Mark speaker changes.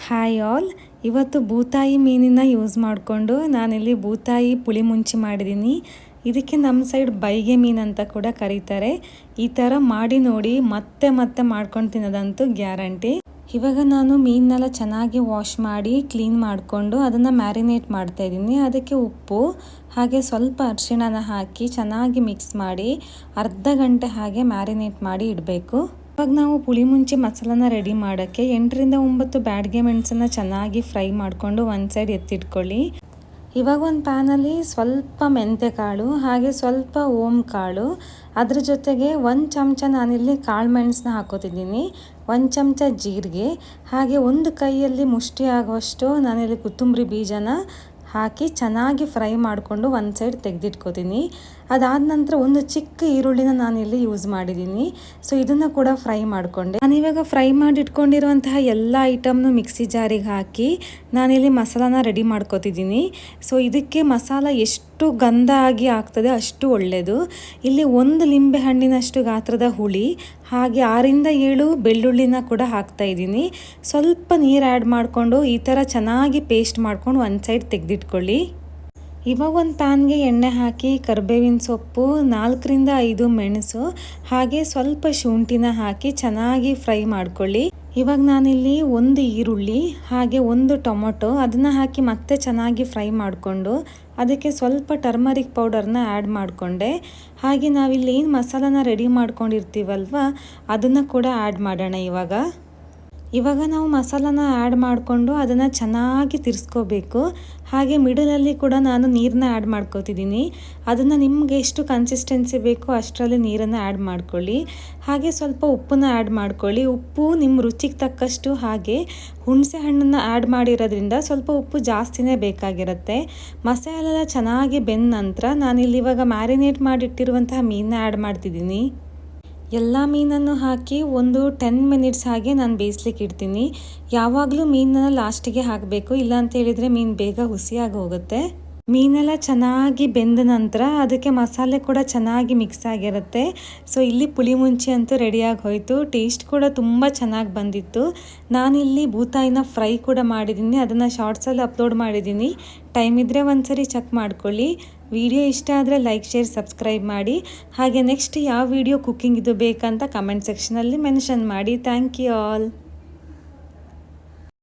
Speaker 1: Hi all. ಇವತ್ತು ಬೂತಾಯಿ ಮೀನಿನ ಯೂಸ್ ಮಾಡಿಕೊಂಡು ನಾನಿಲ್ಲಿ ಬೂತಾಯಿ ಪುಳಿ ಮುಂಚಿ ಮಾಡಿದ್ದೀನಿ. ಇದಕ್ಕೆ ನಮ್ಮ ಸೈಡ್ ಬೈಗೆ ಮೀನು ಅಂತ ಕೂಡ ಕರೀತಾರೆ. ಈ ಥರ ಮಾಡಿ ನೋಡಿ, ಮತ್ತೆ ಮತ್ತೆ ಮಾಡ್ಕೊಂಡು ತಿನ್ನೋದಂತೂ ಗ್ಯಾರಂಟಿ. ಇವಾಗ ನಾನು ಮೀನೆಲ್ಲ ಚೆನ್ನಾಗಿ ವಾಶ್ ಮಾಡಿ ಕ್ಲೀನ್ ಮಾಡಿಕೊಂಡು ಅದನ್ನು ಮ್ಯಾರಿನೇಟ್ ಮಾಡ್ತಾಯಿದ್ದೀನಿ. ಅದಕ್ಕೆ ಉಪ್ಪು ಹಾಗೆ ಸ್ವಲ್ಪ ಅರಿಶಿಣನ ಹಾಕಿ ಚೆನ್ನಾಗಿ ಮಿಕ್ಸ್ ಮಾಡಿ ಅರ್ಧ ಗಂಟೆ ಹಾಗೆ ಮ್ಯಾರಿನೇಟ್ ಮಾಡಿ ಇಡಬೇಕು. ಇವಾಗ ನಾವು ಪುಳಿ ಮುಂಚಿ ಮಸಾಲಾನ ರೆಡಿ ಮಾಡೋಕ್ಕೆ 8 ರಿಂದ 9 ಬ್ಯಾಡಗೆ ಮೆಣಸನ್ನು ಚೆನ್ನಾಗಿ ಫ್ರೈ ಮಾಡಿಕೊಂಡು ಒಂದು ಸೈಡ್ ಎತ್ತಿಟ್ಕೊಳ್ಳಿ. ಇವಾಗ ಒಂದು ಪ್ಯಾನಲ್ಲಿ ಸ್ವಲ್ಪ ಮೆಂತ್ಯ ಕಾಳು ಹಾಗೆ ಸ್ವಲ್ಪ ಓಮ್ ಕಾಳು, ಅದ್ರ ಜೊತೆಗೆ 1 ಚಮಚ ನಾನಿಲ್ಲಿ ಕಾಳು ಮೆಣಸನ್ನ ಹಾಕೋತಿದ್ದೀನಿ, 1 ಚಮಚ ಜೀರಿಗೆ ಹಾಗೆ ಒಂದು ಕೈಯಲ್ಲಿ ಮುಷ್ಟಿ ಆಗುವಷ್ಟು ನಾನಿಲ್ಲಿ ಕೊತ್ತಂಬರಿ ಬೀಜನ ಹಾಕಿ ಚೆನ್ನಾಗಿ ಫ್ರೈ ಮಾಡಿಕೊಂಡು ಒಂದು ಸೈಡ್ ತೆಗೆದಿಟ್ಕೋತೀನಿ. ಅದಾದ ನಂತರ ಒಂದು ಚಿಕ್ಕ ಈರುಳ್ಳಿನ ನಾನಿಲ್ಲಿ ಯೂಸ್ ಮಾಡಿದ್ದೀನಿ. ಸೊ ಇದನ್ನು ಕೂಡ ಫ್ರೈ ಮಾಡಿಕೊಂಡೆ. ನಾನಿವಾಗ ಫ್ರೈ ಮಾಡಿ ಇಟ್ಕೊಂಡಿರುವಂತಹ ಎಲ್ಲ ಐಟಮ್ನು ಮಿಕ್ಸಿ ಜಾರಿಗೆ ಹಾಕಿ ನಾನಿಲ್ಲಿ ಮಸಾಲಾನ ರೆಡಿ ಮಾಡ್ಕೋತಿದ್ದೀನಿ. ಸೊ ಇದಕ್ಕೆ ಮಸಾಲ ಎಷ್ಟು ಗಂಧ ಆಗಿ ಆಗ್ತದೆ ಅಷ್ಟು ಒಳ್ಳೆಯದು. ಇಲ್ಲಿ 1 ಲಿಂಬೆ ಹಣ್ಣಿನಷ್ಟು ಗಾತ್ರದ ಹುಳಿ ಹಾಗೆ 6 ರಿಂದ 7 ಬೆಳ್ಳುಳ್ಳಿನ ಕೂಡ ಹಾಕ್ತಾ ಇದ್ದೀನಿ. ಸ್ವಲ್ಪ ನೀರು ಆ್ಯಡ್ ಮಾಡಿಕೊಂಡು ಈ ಥರ ಚೆನ್ನಾಗಿ ಪೇಸ್ಟ್ ಮಾಡ್ಕೊಂಡು ಒಂದು ಸೈಡ್ ತೆಗೆದಿಟ್ಕೊಳ್ಳಿ. ಇವಾಗ ಒಂದು ಪ್ಯಾನ್ಗೆ ಎಣ್ಣೆ ಹಾಕಿ ಕರಿಬೇವಿನ ಸೊಪ್ಪು, 4 ರಿಂದ 5 ಮೆಣಸು ಹಾಗೆ ಸ್ವಲ್ಪ ಶುಂಠಿನ ಹಾಕಿ ಚೆನ್ನಾಗಿ ಫ್ರೈ ಮಾಡ್ಕೊಳ್ಳಿ. ಇವಾಗ ನಾನಿಲ್ಲಿ 1 ಈರುಳ್ಳಿ ಹಾಗೆ 1 ಟೊಮೊಟೊ ಅದನ್ನು ಹಾಕಿ ಮತ್ತೆ ಚೆನ್ನಾಗಿ ಫ್ರೈ ಮಾಡಿಕೊಂಡು ಅದಕ್ಕೆ ಸ್ವಲ್ಪ ಟರ್ಮರಿಕ್ ಪೌಡರ್ನ ಆ್ಯಡ್ ಮಾಡಿಕೊಂಡೆ. ಹಾಗೆ ನಾವಿಲ್ಲಿ ಏನು ಮಸಾಲಾನ ರೆಡಿ ಮಾಡ್ಕೊಂಡಿರ್ತೀವಲ್ವ ಅದನ್ನು ಕೂಡ ಆ್ಯಡ್ ಮಾಡೋಣ. ಇವಾಗ ನಾವು ಮಸಾಲಾನ ಆ್ಯಡ್ ಮಾಡಿಕೊಂಡು ಅದನ್ನು ಚೆನ್ನಾಗಿ ತಿರ್ಸ್ಕೋಬೇಕು. ಹಾಗೆ ಮಿಡಲಲ್ಲಿ ಕೂಡ ನಾನು ನೀರನ್ನ ಆ್ಯಡ್ ಮಾಡ್ಕೋತಿದ್ದೀನಿ. ಅದನ್ನು ನಿಮಗೆ ಎಷ್ಟು ಕನ್ಸಿಸ್ಟೆನ್ಸಿ ಬೇಕೋ ಅಷ್ಟರಲ್ಲಿ ನೀರನ್ನು ಆ್ಯಡ್ ಮಾಡ್ಕೊಳ್ಳಿ. ಹಾಗೆ ಸ್ವಲ್ಪ ಉಪ್ಪನ್ನ ಆ್ಯಡ್ ಮಾಡ್ಕೊಳ್ಳಿ. ಉಪ್ಪು ನಿಮ್ಮ ರುಚಿಗೆ ತಕ್ಕಷ್ಟು, ಹಾಗೆ ಹುಣಸೆ ಹಣ್ಣನ್ನು ಆ್ಯಡ್ ಮಾಡಿರೋದ್ರಿಂದ ಸ್ವಲ್ಪ ಉಪ್ಪು ಜಾಸ್ತಿನೇ ಬೇಕಾಗಿರುತ್ತೆ. ಮಸಾಲೆಲ್ಲ ಚೆನ್ನಾಗಿ ಬೆಂದ ನಂತರ ನಾನಿಲ್ಲಿ ಇವಾಗ ಮ್ಯಾರಿನೇಟ್ ಮಾಡಿಟ್ಟಿರುವಂತಹ ಮೀನನ್ನ ಆ್ಯಡ್ ಮಾಡ್ತಿದ್ದೀನಿ. ಎಲ್ಲ ಮೀನನ್ನು ಹಾಕಿ ಒಂದು 10 ಮಿನಿಟ್ಸ್ ಹಾಗೆ ನಾನು ಬೇಯಿಸ್ಲಿಕ್ಕೆ ಇಡ್ತೀನಿ. ಯಾವಾಗಲೂ ಮೀನನ್ನು ಲಾಸ್ಟಿಗೆ ಹಾಕಬೇಕು, ಇಲ್ಲ ಅಂತ ಹೇಳಿದರೆ ಮೀನು ಬೇಗ ಹುಸಿಯಾಗಿ ಹೋಗುತ್ತೆ. ಮೀನೆಲ್ಲ ಚೆನ್ನಾಗಿ ಬೆಂದ ನಂತರ ಅದಕ್ಕೆ ಮಸಾಲೆ ಕೂಡ ಚೆನ್ನಾಗಿ ಮಿಕ್ಸ್ ಆಗಿರುತ್ತೆ. ಸೊ ಇಲ್ಲಿ ಪುಳಿ ಮುಂಚಿ ಅಂತೂ ರೆಡಿಯಾಗಿ ಹೋಯಿತು. ಟೇಸ್ಟ್ ಕೂಡ ತುಂಬ ಚೆನ್ನಾಗಿ ಬಂದಿತ್ತು. ನಾನಿಲ್ಲಿ ಬೂತಾಯಿನ ಫ್ರೈ ಕೂಡ ಮಾಡಿದ್ದೀನಿ, ಅದನ್ನು ಶಾರ್ಟ್ಸಲ್ಲಿ ಅಪ್ಲೋಡ್ ಮಾಡಿದ್ದೀನಿ. ಟೈಮ್ ಇದ್ದರೆ ಒಂದ್ಸರಿ ಚೆಕ್ ಮಾಡ್ಕೊಳ್ಳಿ. ವಿಡಿಯೋ ಇಷ್ಟ ಆದರೆ ಲೈಕ್, ಶೇರ್, ಸಬ್ಸ್ಕ್ರೈಬ್ ಮಾಡಿ. ಹಾಗೆ ನೆಕ್ಸ್ಟ್ ಯಾವ ವಿಡಿಯೋ ಕುಕ್ಕಿಂಗ್ ಇದು ಬೇಕಂತ ಕಮೆಂಟ್ ಸೆಕ್ಷನಲ್ಲಿ ಮೆನ್ಷನ್ ಮಾಡಿ. Thank you all.